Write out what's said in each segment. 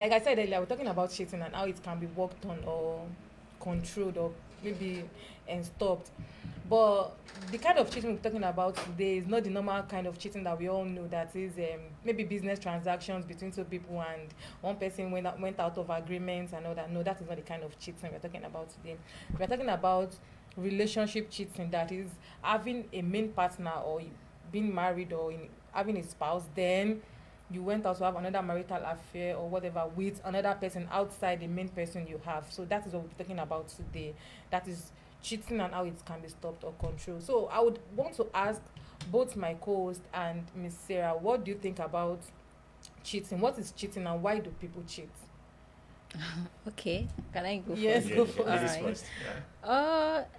like I said earlier, we're talking about cheating and how it can be worked on or controlled or maybe and stopped. But the kind of cheating we're talking about today is not the normal kind of cheating that we all know. That is maybe business transactions between two people and one person went out of agreement and all that. No, that is not the kind of cheating we're talking about today. We're talking about relationship cheating. That is having a main partner or being married or having a spouse, then you went out to have another marital affair or whatever with another person outside the main person you have. So that is what we're talking about today. That is cheating and how it can be stopped or controlled. So I would want to ask both my co-host and Miss Sarah, what do you think about cheating? What is cheating and why do people cheat? Okay, can I go Yes, first? go for it. Ladies Alright. first.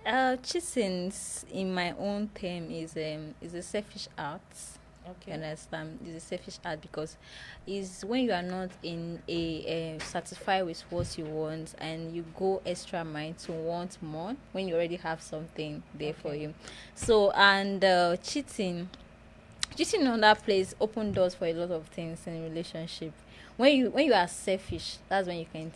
Yeah. Cheating in my own term is a selfish act. You Okay. understand? It's a selfish act because is when you are not in a satisfied with what you want and you go extra mile to want more when you already have something there for Okay. you. So and cheating on that place open doors for a lot of things in a relationship. When you are selfish, that's when you can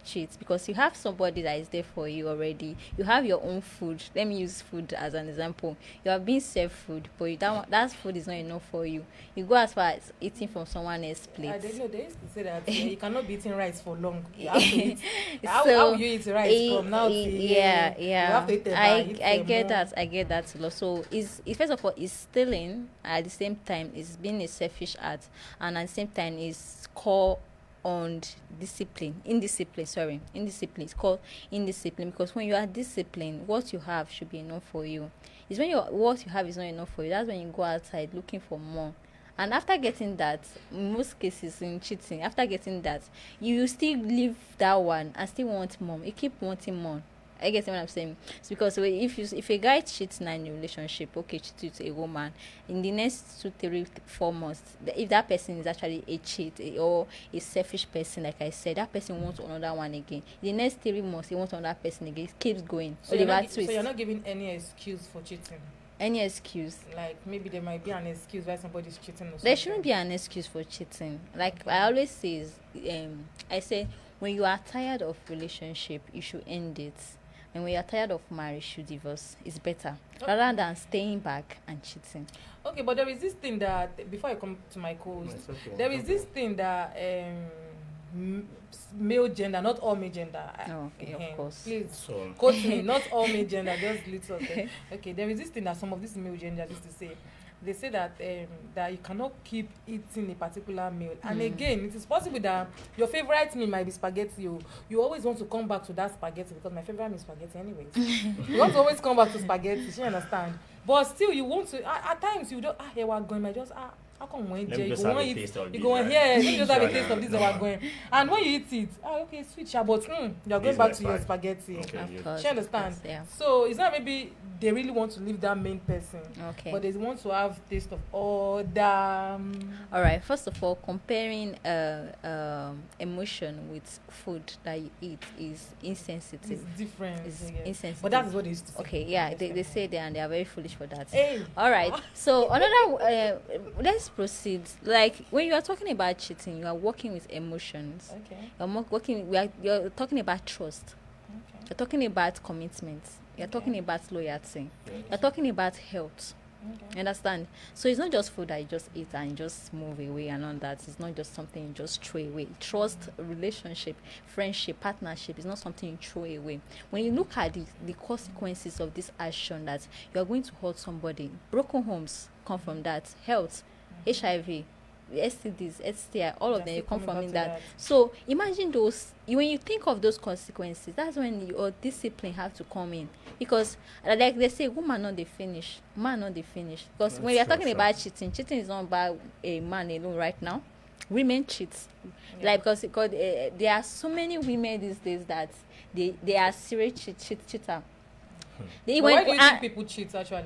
cheat because you have somebody that is there for you already. You have your own food. Let me use food as an example. You are being served food, but that food is not enough for you. You go as far as eating from someone else's I plate. didn't know they used to say that you cannot be eating rice for long. You have to eat. How So will you eat rice from now till yeah, you have yeah, to eat eat I get more. that, a lot. So it's first of all is stealing, at the same time is being a selfish act, and at the same time is called on indiscipline. It's called indiscipline because when you are disciplined, what you have should be enough for you. It's when what you have is not enough for you, that's when you go outside looking for more. And after getting that, in most cases in cheating, after getting that, you still leave that one and still want more. You keep wanting more. I get what I'm saying. It's because if a guy cheats now in a relationship, okay, cheats with a woman, in the next 2, 3, 4 months, if that person is actually a cheat or a selfish person, like I said, that person wants another one again. The next 3 months, he wants another person again. It keeps going. So Oliver so you're twist. not giving any excuse for cheating. Any excuse. Like maybe there might be an excuse why somebody's cheating or There something. shouldn't be an excuse for cheating. Like Okay. I always say, I say when you are tired of relationship, you should end it. And when you are tired of marriage, you should divorce. It's better rather than staying back and cheating. Okay, but there is this thing that before I come to my co-host, It's okay. there is this thing that male gender, not all male gender. Oh, okay, of course. Please So, quote me, not all male gender, just little. Okay, there is this thing that some of these male gender used to say. They say that you cannot keep eating a particular meal, and again, it is possible that your favorite meal might be spaghetti. You always want to come back to that spaghetti because my favorite meal is spaghetti, anyways. You want to always come back to spaghetti. She understand, but still, you want to. At times, you don't. Here we are going. I just how come when let me you just go have want a eat, taste of you this. go Right? here. Let me just have a Sure, taste of this. no, We are no. going, and when you eat it, okay, sweet, yeah, but you are This going is back my to your part. spaghetti. Okay. Of course. She understand. Of course, yeah. So it's not maybe they really want to leave that main person, Okay. but they want to have taste of all the. All right. First of all, comparing emotion with food that you eat is insensitive. It's different. It's I guess. insensitive. But that is what they used to say. Okay, yeah, Yes, they say that and they are very foolish for that. Hey. All right. So another, let's proceed. Like when you are talking about cheating, you are working with emotions. Okay. You're talking about trust. Okay. You're talking about commitment. You're Okay. talking about loyalty. Yes. You're talking about health. Okay. You understand? So it's not just food that you just eat and you just move away and all that. It's not just something you just throw away. Trust, relationship, friendship, partnership is not something you throw away. When you look at the consequences of this action that you are going to hurt somebody, broken homes come from that. Health, HIV, STDs, STI, all of Yeah, them still come coming from back in to that. So imagine those. When you think of those consequences, that's when your discipline have to come in because, like they say, woman not they finish, man not they finish. Because when That's we are true, talking sure. about cheating is not about a man alone right now. Women cheat, Yeah. like because there are so many women these days that they are serious cheater. They But even why do you think people cheat actually?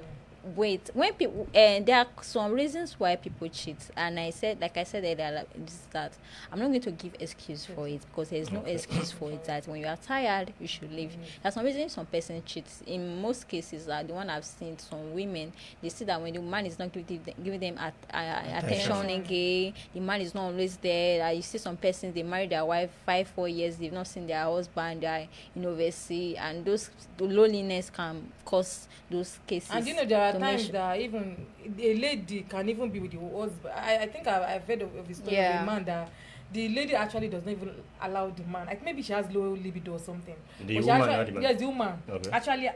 wait, when people, and there are some reasons why people cheat, and like I said earlier, like, this, that I'm not going to give excuse for it, because there's no excuse for it. That when you are tired, you should leave. There's some reasons some person cheats. In most cases, the one I've seen, some women, they see that when the man is not giving them attention again, the man is not always there. You see some persons, they marry their wife 5-4 years, they've not seen their husband, they're in overseas, and the loneliness can cause those cases. And there are times that even a lady can even be with the husband. I think I've heard of a story of a man that the lady actually does not even allow the man. Like maybe she has low libido or something. The woman, actually, the man. Yes, the woman. Okay. Actually,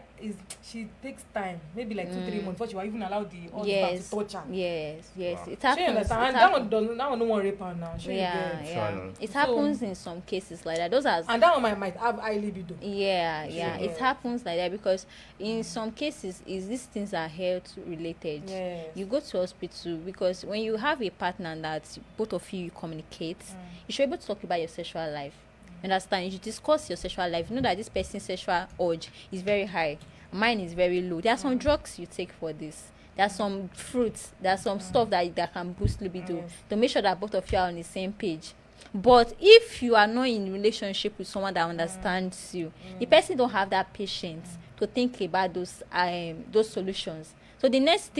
she takes time, maybe like 2-3 months before she will even allow the husband to touch her. Yes. Wow. It happens. She understand. That one no one rape her now. It happens in some cases like that. Those are, and that one might have high libido. It happens like that, because in some cases these things are health related. You go to hospital, because when you have a partner that both of you communicate, you should be able to talk about your sexual life. Understand? You should discuss your sexual life. You know that this person's sexual urge is very high, mine is very low. There are some drugs you take for this. There are some fruits, there are some stuff that can boost libido, to make sure that both of you are on the same page. But if you are not in relationship with someone that understands you, the person don't have that patience to think about those solutions. So the next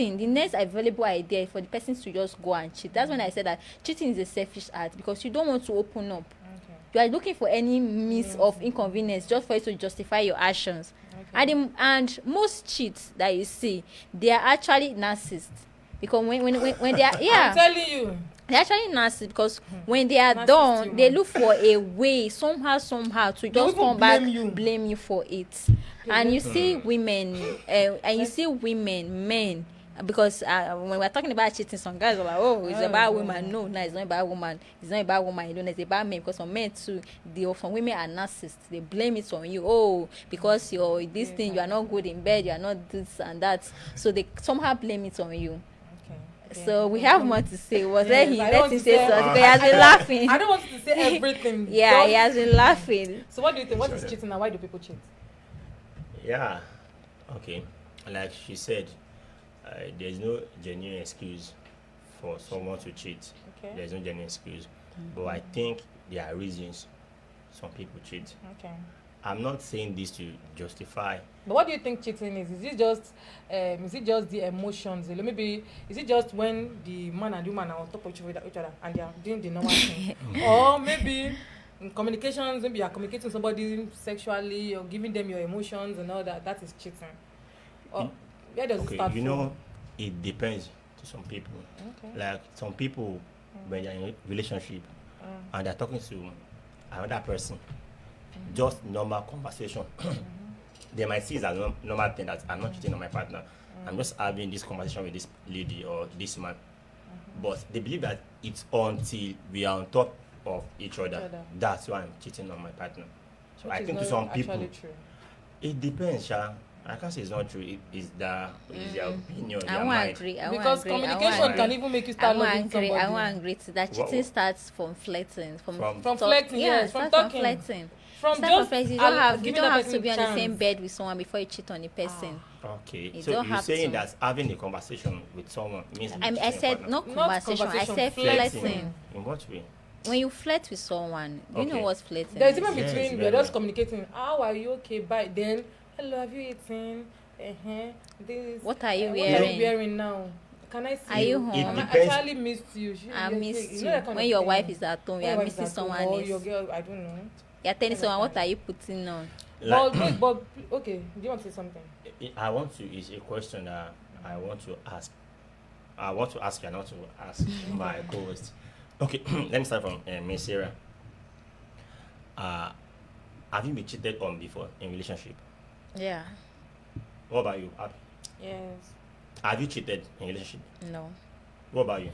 available idea is for the person to just go and cheat. That's when I said that cheating is a selfish act, because you don't want to open up. You are looking for any means of inconvenience just for you to justify your actions. And most cheats that you see, they are actually narcissists, because when they are I'm telling you, they're actually narcissists, because when they are done, they look for a way somehow to just come back, blame you for it. And you see women, men, because when we're talking about cheating, some guys are like, oh, it's about women. No, it's not about woman. It's not about woman alone. It's about men, because some men too, some women are narcissists. They blame it on you. Oh, because you're this thing, you are not good in bed, you are not this and that. So they somehow blame it on you. So we have more to say. Let him say something. He has been laughing. I don't want to say everything. He has been laughing. So what do you think? What is cheating and why do people cheat? Yeah. Okay. Like she said, there's no genuine excuse for someone to cheat. There's no genuine excuse. But I think there are reasons some people cheat. I'm not saying this to justify. But what do you think cheating is? Is it just the emotions? Maybe is it just when the man and the woman are on top of each other and they are doing the normal thing? Or maybe in communications, maybe you are communicating with somebody sexually or giving them your emotions and all that. That is cheating. Or where does it start from? It depends to some people. Like some people, when they're in a relationship and they're talking to another person, just normal conversation. They might see it as a normal thing that I'm not cheating on my partner. I'm just having this conversation with this lady or this man. But they believe that it's until we are on top of each other that's why I'm cheating on my partner. So I think to some people, it depends, Sha. I can't say it's not true. It's their opinion. I won't agree. Because communication can even make you start loving somebody. I won't agree to that. Cheating starts from flirting. From flirting, yes. From talking. From flirting. You don't have to be on the same bed with someone before you cheat on a person. Okay. So you're saying that having a conversation with someone means I said not conversation. I said flirting. In what way? When you flirt with someone, you know what's flirting. There's even between we're just communicating. How are you? Okay, bye. Then hello, have you eaten? This. What are you wearing? What are you wearing now? Can I see? Are you home? I actually missed you. I missed you. When your wife is at home, you are missing someone else. Your girl, I don't know. You're telling someone, what are you putting on? But okay, do you want to say something? It's a question that I want to ask. I want to ask you, and not to ask my co-host. Okay, let me start from Miss Sarah. Have you been cheated on before in relationship? Yeah. What about you? Yes. Have you cheated in relationship? No. What about you?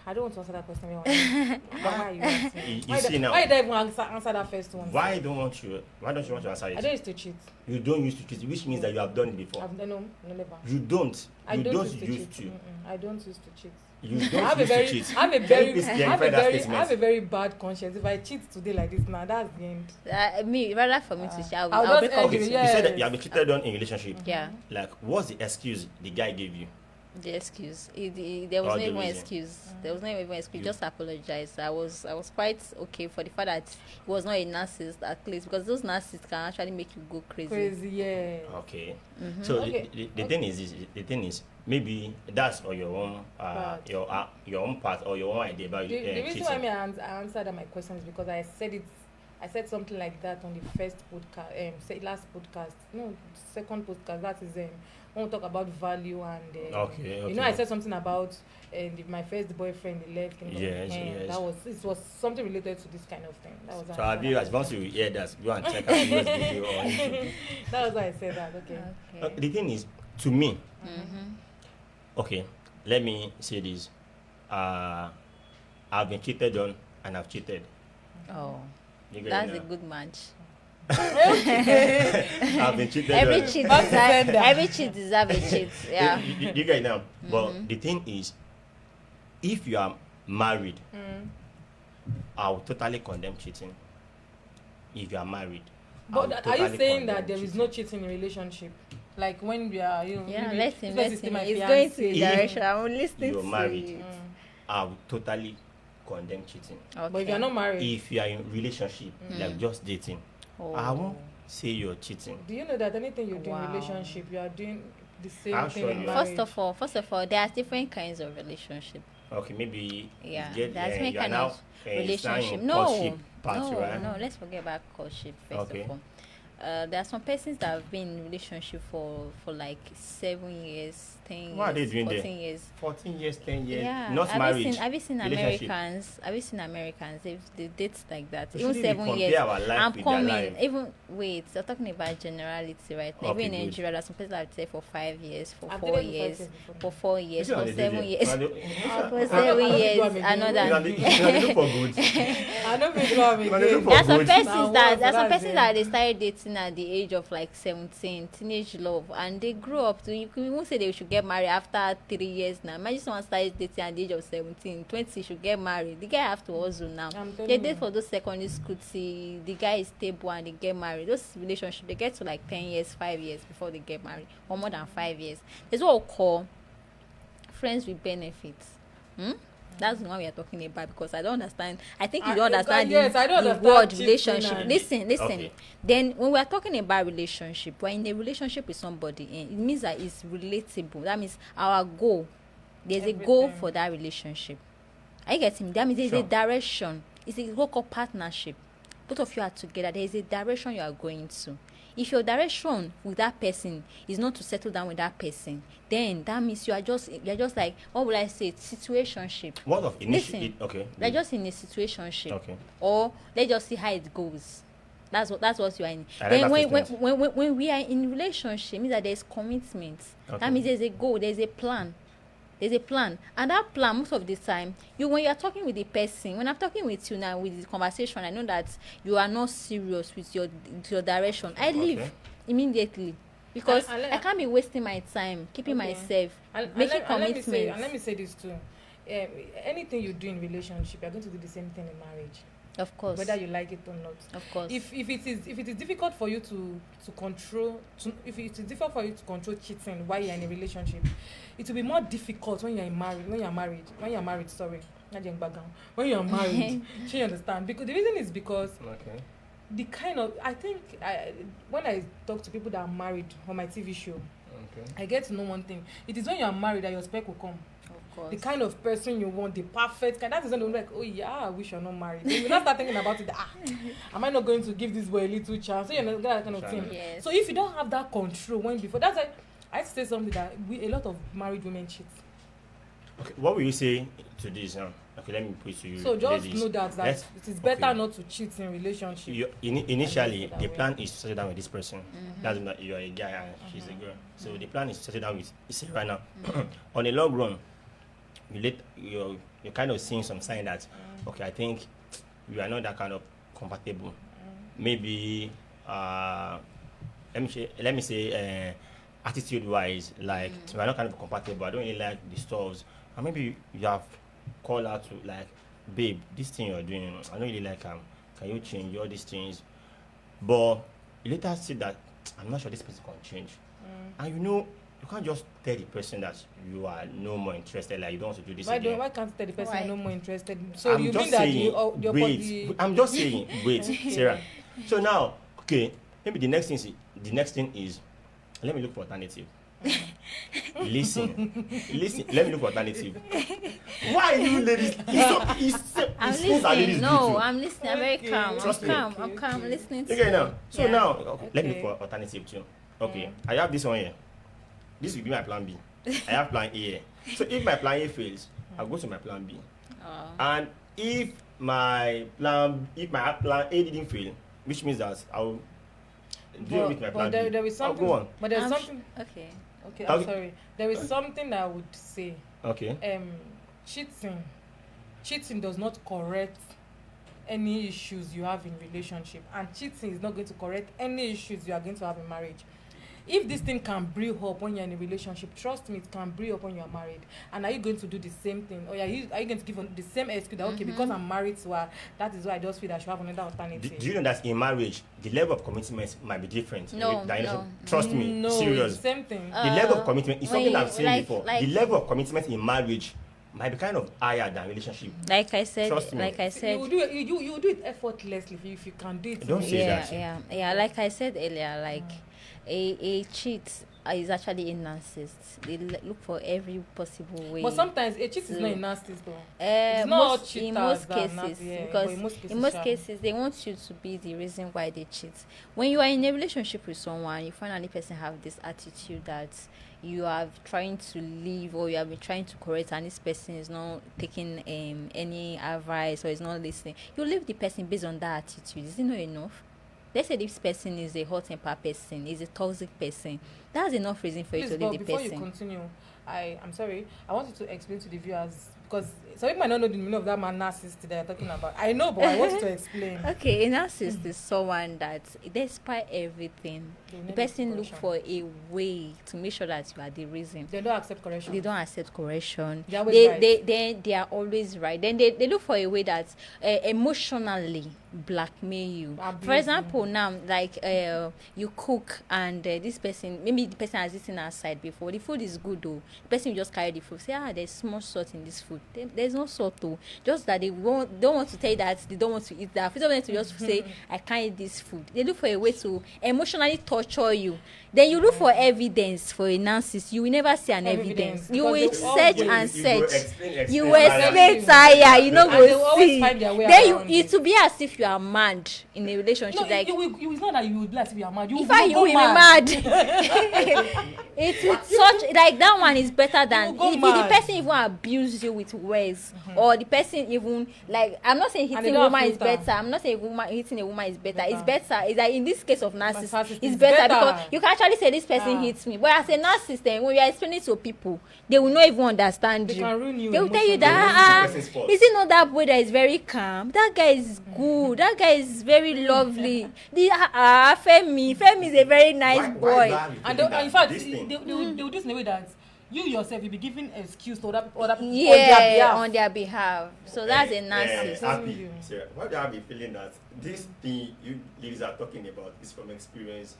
I don't want to answer that question. Why are you asking? You see now. Why did I even answer that first one? Why don't you want to answer it? I don't used to cheat. You don't used to cheat, which means that you have done it before. No, never. You don't. I don't used to used cheat. I don't used to cheat. You don't used to cheat. I have a very bad conscience. If I cheat today like this, now that's the end. Rather for me to I'll break up. You said that you have been cheated on in relationship. Yeah. Like, what's the excuse the guy gave you? The excuse. There was Or no the even reason. excuse. There was no even excuse. You- Just apologize. I was quite okay for the fact that he was not a narcissist at least, because those narcissists can actually make you go crazy. Crazy, yeah. Okay. Mm-hmm. So Okay. the thing is this, the thing is maybe that's on your own Part. your own part or your own idea about The reason why cheating. I answered my question is because I said something like that on the first podcast, last podcast, no, second podcast. That is when we talk about value and Okay. you know, I said something about my first boyfriend, he left. Yes, yes. It was something related to this kind of thing. That was So how I have you, said as once you hear that, go and check out this video on YouTube. that was why I said that. Okay. Okay. The thing is, to me, Mm-hmm. okay, let me say this. I've been cheated on and I've cheated. Oh, You get that's it a now? good match. I've been cheated Every on. cheat Back to deserve, sender. every cheat deserve a cheat. Yeah. You get it now. But Mhm. the thing is, if you are married, Mm. I will totally condemn cheating. If you are married. I But will are you totally saying condemn that there is no cheating in relationship? Like when we are, you know, Yeah, maybe let him. this is It's my going to the fiancé. direction. I'm listening You're to married. you. I will totally condemn cheating. Okay. But if you're not married, If you are in relationship, like just dating, I Oh. won't say you're cheating. do you know that anything you do Wow. in relationship, you are doing the same I'll thing show in you. marriage? First of all, there are different kinds of relationship. Okay, maybe Yeah, you get, there's different you are kind now of starting relationship. in No, courtship part, no, right? no. Let's forget about courtship first Okay. of all. There are some persons that have been in relationship for like 7 years, 10 What are they years, doing there? 14 years. 14 years, 10 years, Yeah, not marriage. have you seen relationship. Americans? Have you seen Americans? They date like that. So Even shouldn't we 7 compare years. our life I'm with their coming. life? Even wait, you're talking about generality, right? Now, Okay, even in good. Nigeria, there's some people that have stayed for 5 years, for I've 4 dated for 5 years, years before. for 4 years, Which one for they do 7 there? years, Una dey- for I 7 don't years, do am again. another. una dey look for good. I don't think I'm When they again. look for There are some good. persons Now, that what? there are some That's persons it. that they started dating at the age of like 17, teenage love, and they grew up to, you won't say they should get married after 3 years now. Imagine someone started dating at the age of 17, 20 should get married. The guy have to hustle now. I'm telling They date you. for those secondary school till the guy is stable and they get married. Those relationships they get to like 10 years, 5 years before they get married, or more than 5 years. There's what we call friends with benefits. That's the one we are talking about, because I don't understand. I think you don't understand yes, I don't the understand word cheating relationship. and- Listen. Okay. Then when we are talking about relationship, we're in a relationship with somebody, and it means that it's relatable. That means our goal. There's a goal Everything. for that relationship. Are you getting me? That means there's Sure. a direction. It's a local partnership. Both of you are together. There is a direction you are going to. If your direction with that person is not to settle down with that person, then that means you're just like, what would I say, situationship. What of Listen. initially? Okay. They're just in a situationship. Okay. Or let's just see how it goes. That's what you are in. I like Then that when statement. when we are in relationship, means that there's commitment. Okay. That means there's a goal, there's a plan. There's a plan, and that plan most of the time, when you are talking with the person, when I'm talking with you now with this conversation, I know that you are not serious with your direction. I leave Okay. immediately, because And I can't be wasting my time keeping Okay. myself And making let me commitments. say, and let me say this too. Anything you do in relationship, you're going to do the same thing in marriage, Of course, whether you like it or not. of course. If it is difficult for you to control, if it is difficult for you to control cheating while you're in a relationship, it will be more difficult when you're married. Sorry, not young background. When you're married, do you understand? Because the reason is because Okay. the kind of when I talk to people that are married on my TV show, Okay. I get to know one thing. It is when you are married that your spec will come. Of course. The kind of person you want, the perfect kind. That is when you're like, oh yeah, I wish you're not married. Then you not start thinking about it. Am I not going to give this boy a little chance? So you know that kind of thing. Yes. So if you don't have that control when before, that's why I say something that a lot of married women cheat. Okay. What will you say to this? Okay, let me put it to you. So just ladies. know that Let's- it is better okay. not to cheat in relationship. Initially, That the way. plan is to settle down with this person. That's not you are a guy and she's a girl. So the plan is to settle down with Sarah now. On the long run, you're kind of seeing some sign that okay, I think we are not that kind of compatible. Maybe let me say attitude wise, like we are not kind of compatible. I don't really like the stuffs. And maybe you have called out to like, babe, this thing you're doing, I don't really like can you change all these things? But you later see that I'm not sure this person can change. And you know you can't just tell the person that you are no more interested, like you don't want to do this Why again. why can't tell the person Why? you're no more interested? So I'm you just mean that saying, the wait. I'm just saying, wait, Sarah. So now, okay, maybe the next thing is, let me look for alternative. listen. Let me look for alternative. Why you ladies? I'm it's schools are ladies listening. No, do too. I'm listening. I'm very Okay. calm. Trust me. I'm calm. I'm listening to Okay you. now. So Yeah. now, let me Okay. look for alternative too. Okay, I have this one here. This will be my plan B. I have plan A here. So if my plan A fails, I'll go to my plan B. And if my plan A didn't fail, which means that I'll deal with my plan B. there is I'll something. go on. But there's I'm something. Okay. Okay, I'm Okay. sorry. There is something that I would say. Okay. Cheating does not correct any issues you have in relationship, and cheating is not going to correct any issues you are going to have in marriage. If this thing can brew up when you're in a relationship, trust me, it can brew up when you're married. And are you going to do the same thing, or are you going to give the same excuse that okay, because I'm married to her, that is why I just feel that I should have another alternative? Do you know that in marriage the level of commitment might be different? No, Than- no. Trust me, No, serious. it's the same thing. The level of commitment is something when I've seen like- before. like- The level of commitment in marriage might be kind of higher than relationship. Like I said, Trust me. You do it effortlessly if you can do it. Don't say yeah, that. yeah. Like I said earlier, like a cheat is actually a narcissist. They look for every possible way. But sometimes a cheat is So- not a narcissist though. It's not all cheaters in most that are cases, nasty, yeah, because but in most sha. cases they want you to be the reason why they cheat. When you are in a relationship with someone, you find any person have this attitude that you are trying to leave, or you have been trying to correct, and this person is not taking any advice or is not listening. You leave the person based on that attitude. Is it not enough? Let's say this person is a hot temper person, is a toxic person. That's enough reason for you Please, to but leave the before person. you continue, I'm sorry. I want you to explain to the viewers, because some people might not know the meaning of that man narcissist that you're talking about. I know, but I want you to explain. Okay, a narcissist is someone that, despite everything, They the need person look correction. for a way to make sure that you are the reason. They don't accept correction. They don't accept correction. They're always right. They are always right. Then they look for a way that emotionally blackmail you. Abuse For you. example, now like you cook and this person, maybe the person has eaten outside before. The food is good though. The person will just carry the food. Say, there's small salt in this food. There's no salt though. Just that don't want to tell you that they don't want to eat that. They don't want to just say I can't eat this food. They look for a way to emotionally torture you. Then you look for evidence for a narcissist. You will never see an evidence. You will because they will search always- and search. You explain will tire. explain tire. You know And they will go always see. find their way Then around it it. will be as if you are mad in a relationship. No, Like it's not that you would be like if you are mad. if I you will be mad. It's such like that one is better than You go if the mad. person even abuse you with words, or the person even like I'm not saying they hitting a don't woman is filter. better. I'm not saying hitting a woman is better. It's Better. better. It's like in this case of narcissist, Narcissist, it's it's better better. because you can actually say this person Ah. hits me. But as a narcissist, then when you are explaining to people, they will not even understand They you. can ruin you. They will tell you emotionally. that Person's fault. is it not that boy that is very calm? That guy is good. That guy is very lovely. The Femi is a very nice boy. And in fact, they will do this in a way that you yourself will be giving excuse to other people Yeah, on their behalf. So that's a narcissist. Happy. Sarah, why do I have a feeling that this thing you ladies are talking about is from experience?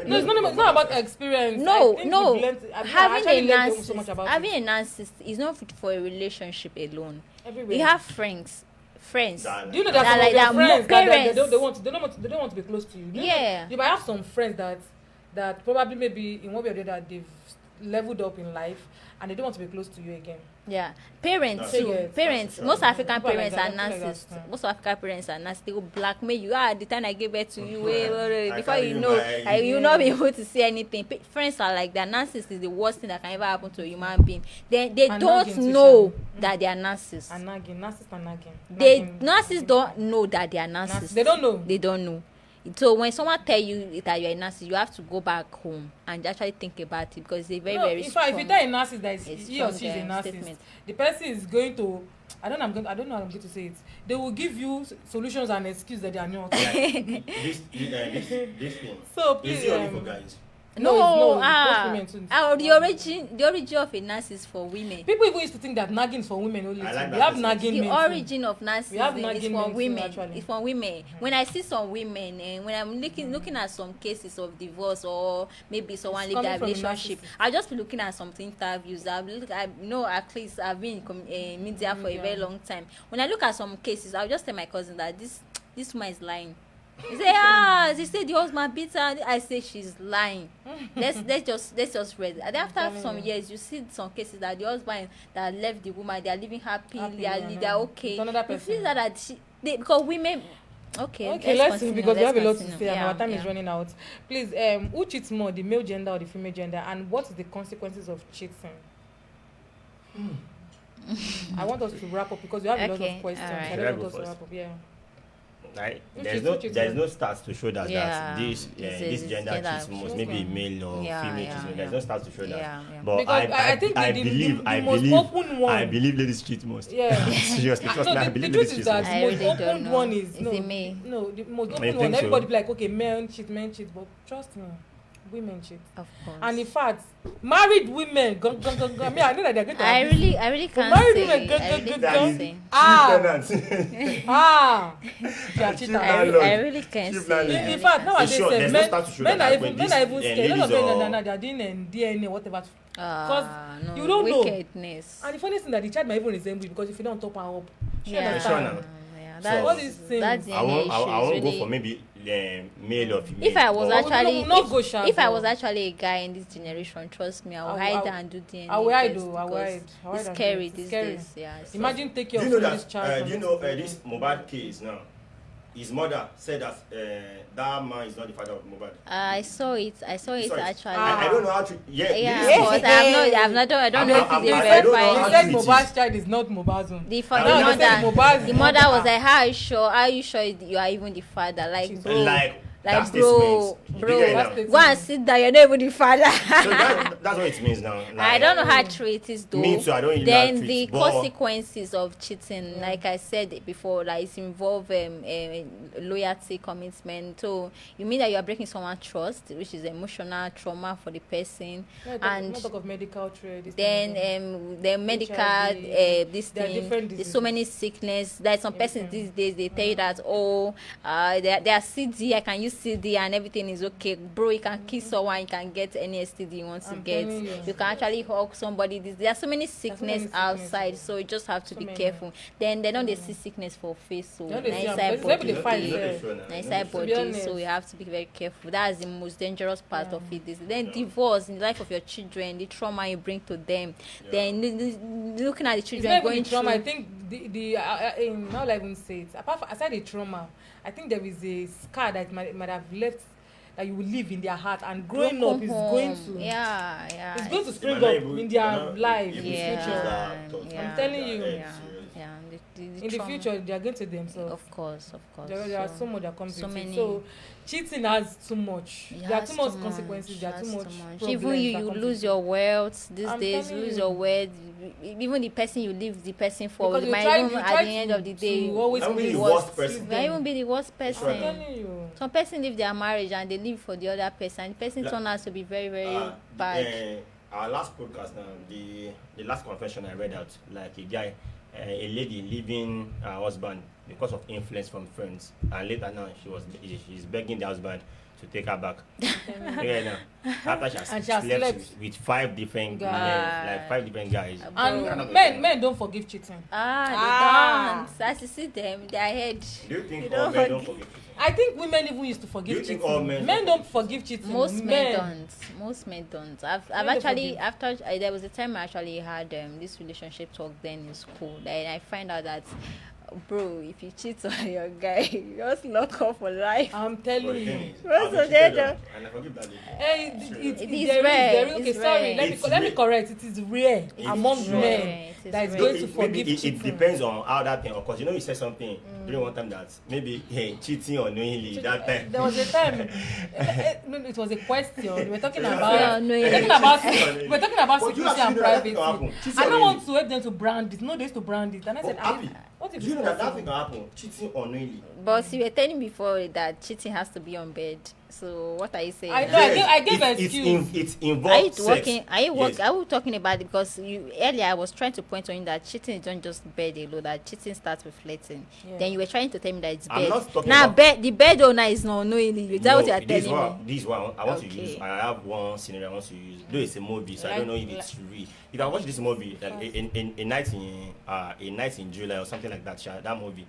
No, it's not about experience. No, I think no. we've learned- I've Having actually a learned so much narcissist, about having it. a narcissist is not for a relationship alone. Everywhere. You have friends. Do you know That that some like of your that friends that parents. they don't want to be close to you? You know, Yeah. you might have some friends that probably maybe in one way or the other they've leveled up in life and they don't want to be close to you again. Yeah, parents That's too. true. Parents. That's Most true. African People are like parents that, are people like that, narcissists. yeah. Most African parents are narcissists. They will blackmail you. The time I gave birth to you, I before carry you you know, by- you will not be able to see anything. Friends are like that. Narcissists is the worst thing that can ever happen to a human being. They And don't nagging too, know Sha. that they are narcissists. And nagging, narcissist and nagging. Narcissists don't know that they are narcissists. They don't know. They don't know. So when someone tell you that you're a narcissist, you have to go back home and actually think about it, because it's very, No, very in fact, if you tell a narcissist that it's he or strong, she is a narcissist, statement. the person is going to I don't know how I'm going to say it. They will give you solutions and excuses that they are not. This thing. So Is please, it only for guys? No, both women too. The origin of a nurse is for women. People even used to think that nagging is for women only. I like We that have person. nagging The men too. origin of We have narcissism is nagging for men too, women. actually. It's for women. When I see some women, and when I'm looking at some cases of divorce or maybe someone It's leave their coming from a relationship, narcissist. I'll just be looking at some interviews. I know at least I've been in media for a very long time. When I look at some cases, I'll just tell my cousin that this woman is lying. He say, they say the husband beat her. I say she's lying. let's just read. And after some years, you see some cases that the husband that left the woman, they are living happy, they're okay. With another You feel person. that because women. Okay, Let's see, because we have a lot to continue. say and Yeah, our time is yeah. running out. Please, who cheats more, the male gender or the female gender, and what is the consequences of cheating? I want us to wrap up because we have a lot Okay, of questions. alright. I Should I don't go want us to first? wrap up. Yeah. Right? Which There's no stats to show that Yeah. this This gender gender cheats most, cheats maybe more. male or Yeah, female yeah, cheats most. yeah. There's no stats to show that. Yeah, yeah. But Because I think I the believe most open one. I believe ladies cheat most. Yeah. Seriously, trust me, No, I the believe truth ladies is cheat that most. I the most really don't open know. one is Is it me? No, the most I open think one. so. Everybody be like, okay, men cheat, but trust me, women cheat. Of course. And in fact, married women, go. I mean, I know that they're going to. I really But can't married say. women, go. I really That can't is- say. They are cheaters. I really can't Cheap say. landlord. In fact, nowadays, sure, there's no men, stats to show men that are even when men these, are even scared. A lot of ladies men they are doing DNA, whatever. No, you don't know. wickedness. And the funny thing that the child might even resemble you because if you don't top her up, she Yeah, understand. Sure now. yeah, So- All these things. that's the I won't issue. go for maybe male or female. If I was but- actually, will not go sharp, if I though. was actually a guy in this generation, trust me, I will hide and do DNA. I will hide, test though. I will because hide. I will It's hide and scary do it. these It's scary. days. Yeah. it's Imagine take care Do of you know this that? child. Do you know this Mohbad case now? His mother said that that man is not the father of Mohbad. I saw it. Sorry. Actually. I don't know how to. Yeah, this- but I have not. I don't know if I'm- it's I don't know They how verified. said to- Mohbad's child is not Mohbad's own. The I the don't know, they said mother, Mohbad's the mother not was her. like, "How are you sure? How are you sure you are even the father? Like, bro, Like that bro, statement. bro, You get it That's now? the- go and sit down. You're not even the father." So that's what it means now. Like, I don't know how true it is though. Me too, I don't really know how Then true it the is, but- consequences of cheating, like I said before, like it's involve loyalty, commitment. So you mean that you are breaking someone's trust, which is emotional trauma for the person, and not talk of medical trade. this then kind of thing. the medical HIV, this there are thing. different There's so many sickness. There's some persons Everything. these days they tell you that they are CD. I can use CD and everything is okay, bro. You can kiss someone, you can get any STD you want to I'm get. telling you. You can actually hug somebody. There are so many sickness many sickness. outside, so you just have to So be many. careful. Then they don't they see sickness for face, so They don't dey see am. inside It's maybe body. they find You know there. they show now. Na You know inside they show. body, honest. so you have to be very careful. That's the most dangerous part Yeah. of it. Then divorce in the life of your children, the trauma you bring to them. Yeah. Then looking at the It's children not even going the trauma. I through. think the how will I even say it? Aside the trauma, I think there is a scar that might have left that you will live in their heart, and growing up is going to yeah it's going to They spring might not up even- in they their might not life in even the Yeah. choose future. that thought. Yeah. I'm telling you. Yeah, yeah serious. yeah the In the trauma. future, they are going to themselves. Of course. There are so much that comes so with many- it. So cheating has too much. It There are has too much too consequences. There are has too much. Even you problems that come lose with your it. wealth these I'm days. telling Lose you. your wealth. Even the person you leave the person for Because you might try, even you at try the end to, of the day. to always I'm be really the the worst worst person. Might even be the worst I'm person. telling you. Some person leave their marriage and they leave for the other person. The person Like- turn out to be very, very bad. Our last podcast now, the last confession I read out, like a guy, a lady leaving her husband because of influence from friends, and later now she's begging the husband to take her back. Yeah, now after she has And she has slept slept. with 5 different Guys. men, like 5 different guys. And Kind of Men don't forgive cheating. They don't. As you see them, they are head. Do you think You all don't men don't forgive- forgive cheating? I think women even used to forgive Do you think cheating. all men Men forgive don't forgive cheating. Most men don't. Most men don't. I've don't actually forgive. after there was a time I actually had this relationship talk then in school. Then I find out that, bro, if you cheat on your guy, you just lock up for life. I'm But telling the thing you. is, What's I've the been cheated danger? on, and I forgive that lady. It is there rare. okay, It's sorry. rare. Let It's me rare. correct. It is rare It's among rare. men It is that is rare. going to Maybe forgive it cheating. depends on how that thing occurs. You know, you said something during one time that maybe cheating unknowingly that time. There was a time. No, it was a question. We're talking Yeah, about. no, We're yeah. talking about. Cheating. We're talking about But you secrecy actually and know that thing privacy. can happen. Cheating I don't unknowingly. want to help them to brand it. No, they used to brand it, and I said, Happy. what if Do you know it's that that possible? thing can happen? Cheating unknowingly. But you were telling me before that cheating has to be on bed. So what are you saying? I know, I gave it's, excuse. It's Are you involved sex. working? Are you work? Yes. Are we talking about it? Because earlier I was trying to point on you that cheating is not just bed alone. That cheating starts with flirting. Yeah. Then you were trying to tell me that it's I'm bed. not talking Now about- the bed owner is not knowing you. Is that what you are this telling me? This is what I want to Okay. use. I have one scenario I want to use. Though it's a movie, so I don't know if it's real. If I watch this movie, like a night in July or something like that, that movie.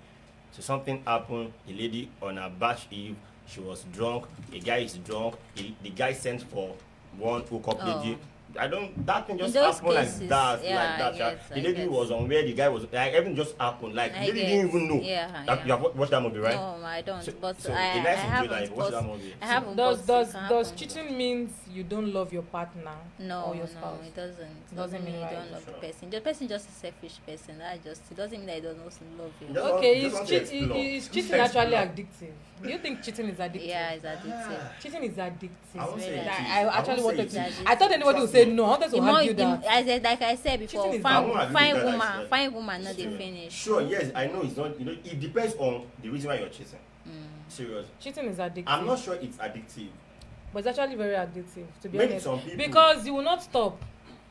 So something happened. A lady on her batch eve, she was drunk. A guy is drunk. The guy sent for one hookup Oh. lady. I don't. That thing just those happened cases, like that, yeah, like that. I get, The I lady get. was on where the guy was. Like everything just happened. Like I the lady get. didn't even know. Yeah, That, yeah. You have watched that movie, right? No, I don't. So- but so I a nice in haven't. July, watch but that movie. I haven't. Does but it does can does happen. cheating means you don't love your partner No, or your no, spouse? it doesn't. It Doesn't mean mean you right. don't love Sure. the person. The person just a selfish person. That just it doesn't mean that he doesn't love you. Just Okay, just is, want to cheat, explore. is cheating Just actually explore. addictive? Do you think cheating is addictive? Yeah, it's addictive. Cheating is addictive. I won't say it Like, is. I I actually won't wanted say to. it is. I thought anybody would say no. I wanted to argue that. Like I said before, Cheating is I fine, won't agree fine with that, woman, actually. fine woman, not they finish. Sure, yes, I know it's not. It depends on the reason why you're cheating. Serious. Cheating is addictive. I'm not sure it's addictive. But it's actually very addictive, to be Maybe honest. some people- Because you will not stop.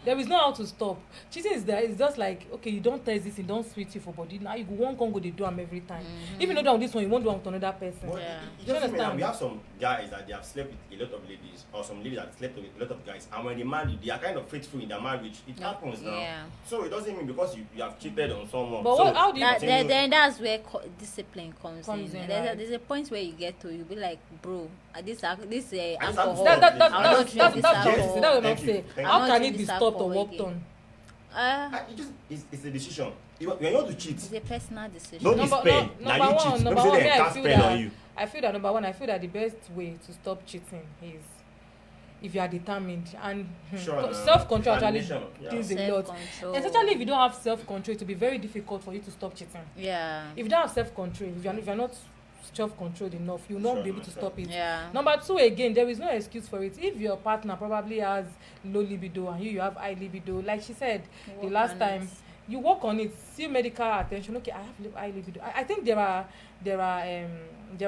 There is no how to stop. Cheating is there. It's just like, okay, you don't test this, it don't sweet you for body. Now you go one Congo, they do them every time. If you know that on this one, you won't do it with another person. But Yeah. it Do you doesn't mean that understand? we have some guys that they have slept with a lot of ladies, or some ladies that slept with a lot of guys, and when they marry, they are kind of faithful in their marriage. It happens now. Yeah. So it doesn't mean because you have cheated on someone. But so what- how do you- continue- Then that's where discipline comes in. in, There's, right. there's a point where you get to you be like, bro, this I just alcohol. have to That's I'll not that's drink that's this that's alcohol. justice. That's what I'm Thank you. saying. Thank How you. can I'm it not be drinking stopped or alcohol worked again. on? It's a decision. When you want to cheat, It's a personal decision. no be spend. Now you cheat. number Don't one, say me, they I can't feel spend on that you. I feel that number one, I feel that the best way to stop cheating is if you are determined and Sure, self-control actually determination, yeah. does a lot. Self-control. Especially if you don't have self-control, it will be very difficult for you to stop cheating. Yeah. If you don't have self-control, if you're not self-controlled enough, you'll not Sure, be able to sure. stop it. Yeah. Number two, again, there is no excuse for it. If your partner probably has low libido and you have high libido, like she said the Work last on time, it. you work on it, see medical attention. Okay, I have high libido. I think there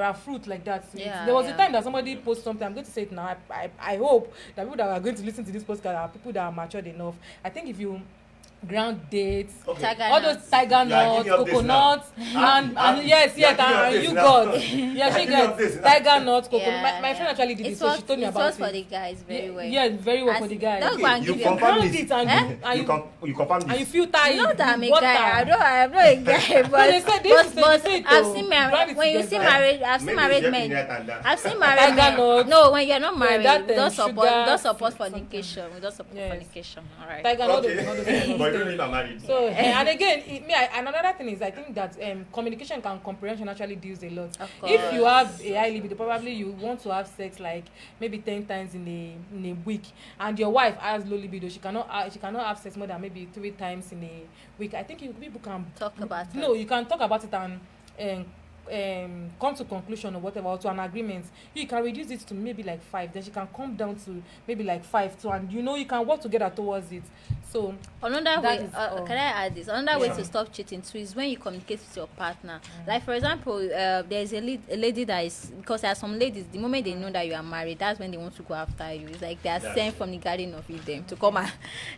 are fruit like that. Yeah, There was a yeah. time that somebody posted something. I'm going to say it now. I hope that people that are going to listen to this podcast are people that are matured enough. I think if you ground dates, Okay. Tiger all those nuts. tiger Yeah, nuts, give me updates coconuts, and yes, yeah, yes, give me and updates you now. got, yeah, she Give me got updates now. tiger nuts, coconut. Yeah, My friend actually did it, so she told me It about works for it. the guys very well. Yeah, very well As- for the guys. Don't go and You give your confirm ground this. it and You confirm and you this. filter it. Not that I'm a water. guy. I'm not a guy, but they said this is but the I've thing, seen brand married it when you see together. married. I've seen Maybe married it's men. definitely that. I've seen married Tiger men. nuts. No, when you're not married, that, we don't sugar, support something. fornication. We don't support Yes. fornication. All right. Tiger nuts, not the Okay. same But you thing. don't even married. So and again, another thing is I think that communication and comprehension actually deals a lot. Of If you course. have a high libido, probably you want to have sex like maybe 10 times in a week, and your wife has low libido, she cannot have sex more than maybe 3 times in a week. I think people can Talk about no, it. you can talk about it and come to conclusion or whatever, or to an agreement. You can reduce it to maybe like 5, then she can come down to maybe like 5 too, and you can work together towards it. So Another That way, is all. can I add this? Another way Yeah. to stop cheating too is when you communicate with your partner. Like for example, there's a lady that is, because there are some ladies, the moment they know that you are married, that's when they want to go after you. It's like they are That's sent true. from the Garden of Eden to come and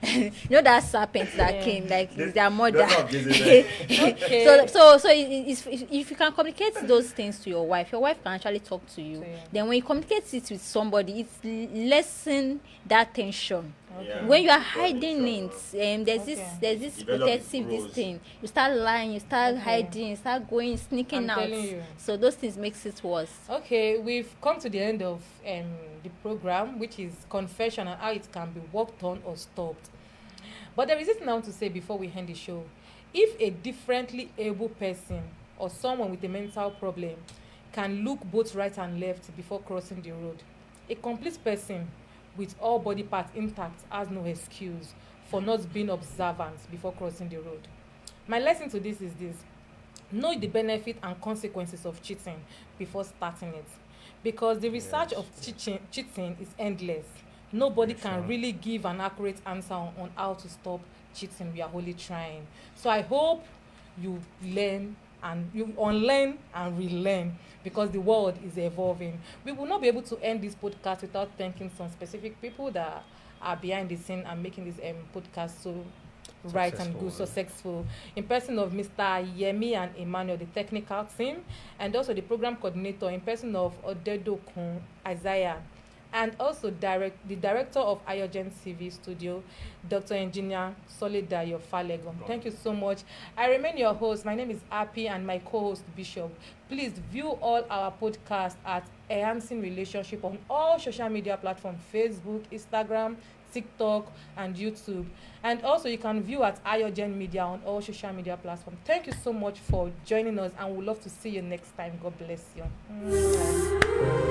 you know that serpent that Yeah. came, like This- their mother. that's not Jezebel. okay. So if you can communicate those things to your wife can actually talk to you. So, yeah. Then when you communicate it with somebody, it's lessen that tension. Yeah. When you are Sure, hiding sure. it, there's this Develop protective rules. this thing. You start lying, you start Okay. hiding, you start going sneaking I'm out. telling you. So those things makes it worse. Okay, we've come to the end of the program, which is confession and how it can be worked on or stopped. But there is this now to say before we end the show. If a differently able person or someone with a mental problem can look both right and left before crossing the road, a complete person with all body parts intact has no excuse for not being observant before crossing the road. My lesson to this is this: know the benefit and consequences of cheating before starting it, because the research of cheating is endless. Nobody can really give an accurate answer on how to stop cheating. We are only trying. So I hope you learn and you unlearn and relearn, because the world is evolving. We will not be able to end this podcast without thanking some specific people that are behind the scene and making this podcast so right and good, successful. In person of Mr. Yemi and Emmanuel, the technical team, and also the program coordinator in person of Odedokun Isaiah, and also the director of Iogen TV Studio, Dr. Engineer Solidayo Falegon. Thank you so much. I remain your host. My name is Happy, and my co-host Bishop. Please view all our podcasts at Enhancing Relationship on all social media platforms: Facebook, Instagram, TikTok, and YouTube. And also you can view at Iogen Media on all social media platforms. Thank you so much for joining us, and we'd love to see you next time. God bless you.